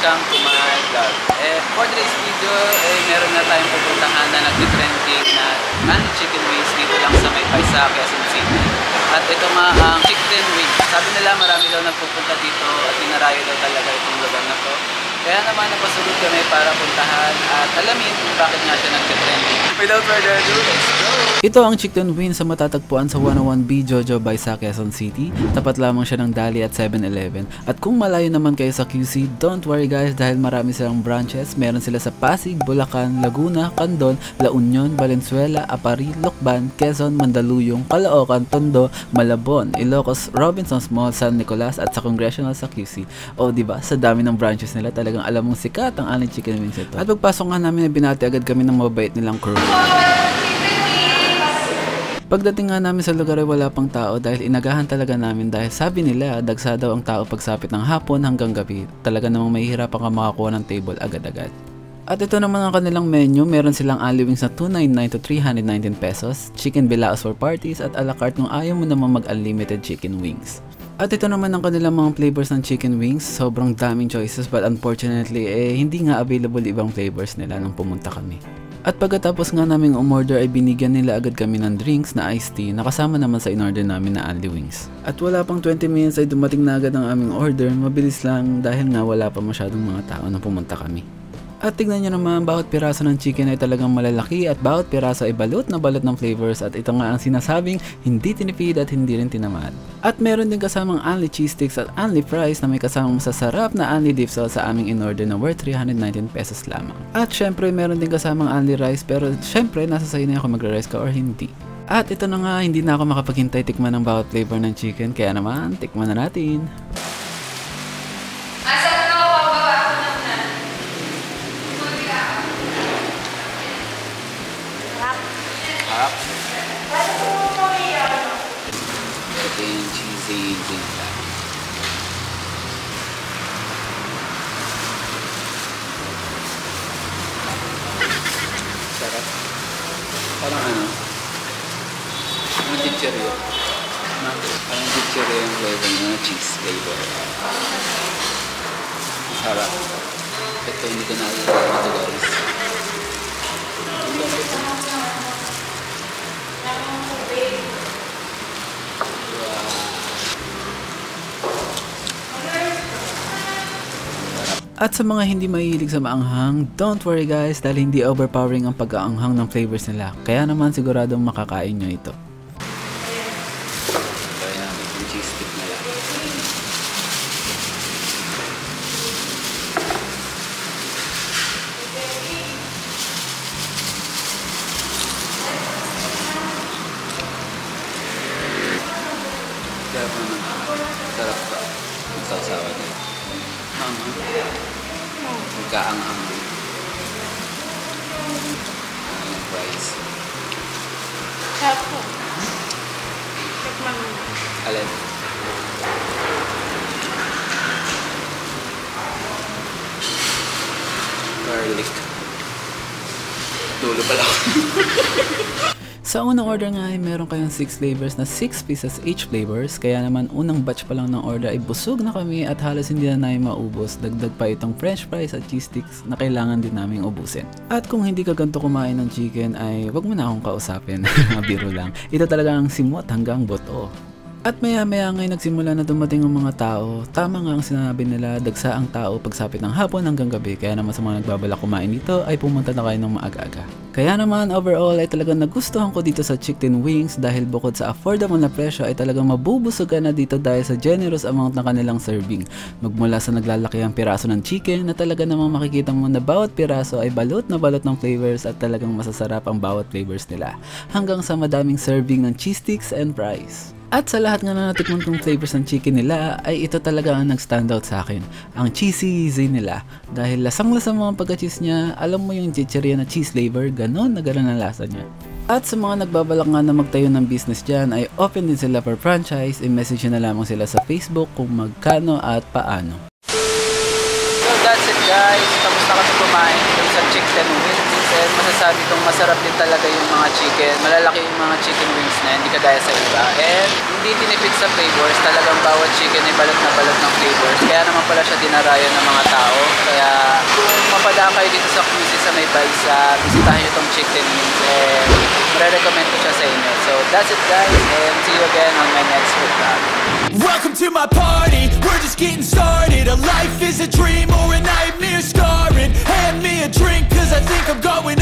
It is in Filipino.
welcome to my vlog. For today's video, meron na tayong pupuntahan na nag-trending na chicken wings dito lang sa may Paisa, Quezon City. At ito nga ang chicken wings. Sabi nila marami daw nagpupunta dito at dinarayo daw talaga itong lugar na to. Kaya naman napasulot kami para puntahan at alamin kung bakit nga siya nag-trending. Without further ado, let's go! Ito ang chicken wings sa matatagpuan sa 101B Jojo Paisa, Quezon City. Tapat lamang siya ng Dali at 7-Eleven. At kung malayo naman kayo sa QC, don't worry guys dahil marami silang branches. Meron sila sa Pasig, Bulacan, Laguna, Candon, La Union, Valenzuela, Aparri, Lokban, Quezon, Mandaluyong, Caloocan, Tondo, Malabon, Ilocos, Robinsons Mall, San Nicolas at sa Congressional sa QC. O diba, sa dami ng branches nila talagang alam mong sikat ang aling chicken wings ito. At pagpasok nga namin binati agad kami ng mabait nilang crew. Pagdating nga namin sa lugar ay wala pang tao dahil inagahan talaga namin dahil sabi nila dagsa daw ang tao pagsapit ng hapon hanggang gabi. Talaga namang mahihirapan ka makakuha ng table agad-agad. At ito naman ang kanilang menu, meron silang only wings na 299 to 319 pesos, chicken bilaos for parties at a la carte kung ayaw mo naman mag-unlimited chicken wings. At ito naman ang kanilang mga flavors ng chicken wings, sobrang daming choices but unfortunately hindi nga available ibang flavors nila nung pumunta kami. At pagkatapos nga naming umorder ay binigyan nila agad kami ng drinks na iced tea na kasama naman sa in-order namin na only wings. At wala pang 20 minutes ay dumating na agad ang aming order, mabilis lang dahil nga wala pa masyadong mga tao na pumunta kami. At tignan nyo naman, bawat piraso ng chicken ay talagang malalaki at bawat piraso ay balot na balot ng flavors at ito nga ang sinasabing hindi tinipid at hindi rin tinamad. At meron din kasamang only cheese sticks at only fries na may kasamang masasarap na only dip sauce sa aming in-order na worth 319 pesos lamang. At syempre meron din kasamang only rice pero syempre nasa sayo na kung magre-rice ka or hindi. At ito na nga, hindi na ako makapaghintay tikman ng bawat flavor ng chicken kaya naman tikman na natin. Ito yung cheesy zinta. Sarap. Parang ano? Parang chichiryo. Parang chichiryo yung flavor na cheese flavor. Sarap. Ito hindi ko nakikita ito guys. At sa mga hindi mahilig sa maanghang, don't worry guys dahil hindi overpowering ang pag-aanghang ng flavors nila. Kaya naman siguradong makakain nyo ito. Kaya namin yung cheese stick nila. Sarap naman. Sarap pa. Ang sausawa nila. Magkaanghang. Ang fries. Sarap po. Tikman mo. Alin? Garlic. Dulo pala ako. Sa unang order nga ay meron kayong 6 flavors na 6 pieces each flavors. Kaya naman unang batch pa lang ng order ay busog na kami at halos hindi na namin maubos. Dagdag pa itong french fries at cheese sticks na kailangan din namin ubusin. At kung hindi ka ganito kumain ng chicken ay wag mo na akong kausapin. Biro lang. Ito talaga ang simot hanggang buto. At maya-maya ngayon nagsimula na dumating ang mga tao. Tama nga ang sinabi nila, dagsa ang tao pagsapit ng hapon hanggang gabi. Kaya naman sa mga nagbabalak kumain dito ay pumunta na kayo ng maaga-aga. Kaya naman overall ay talagang nagustuhan ko dito sa chicken wings dahil bukod sa affordable na presyo ay talagang mabubusog ka na dito dahil sa generous amount na kanilang serving. Magmula sa naglalaki ang piraso ng chicken na talaga namang makikita mo na bawat piraso ay balot na balot ng flavors at talagang masasarap ang bawat flavors nila. Hanggang sa madaming serving ng cheese sticks and fries. At sa lahat nga na natikman kong flavors ng chicken nila ay ito talaga ang nag-standout sa akin. Ang cheesy nila. Dahil lasang-lasang mga pagka-cheese niya, alam mo yung chichirya na cheese flavor, ganon na ganon ang lasa niya. At sa mga nagbabalak nga na magtayo ng business dyan ay open din sila for franchise. I-message na lamang sila sa Facebook kung magkano at paano. So that's it guys. Tapos na kami kumain sa chicken wings. And masasabi kong masarap din talaga yung mga chicken. Malalaki yung mga chicken wings na hindi kagaya sa iba. And hindi hindi tinipid sa flavors. Talagang bawat chicken ay balot na balot ng flavors. Kaya naman pala siya dinarayo ng mga tao. Kaya kung mapadaan kayo dito sa QC sa May Baisa, bisitahin nyo itong chicken wings. And marirecommend ko siya sa inyo. So that's it guys, and see you again on my next vlog. Welcome to my party, we're just getting started. A life is a dream or a nightmare scarring. Hand me a drink cause I think I'm going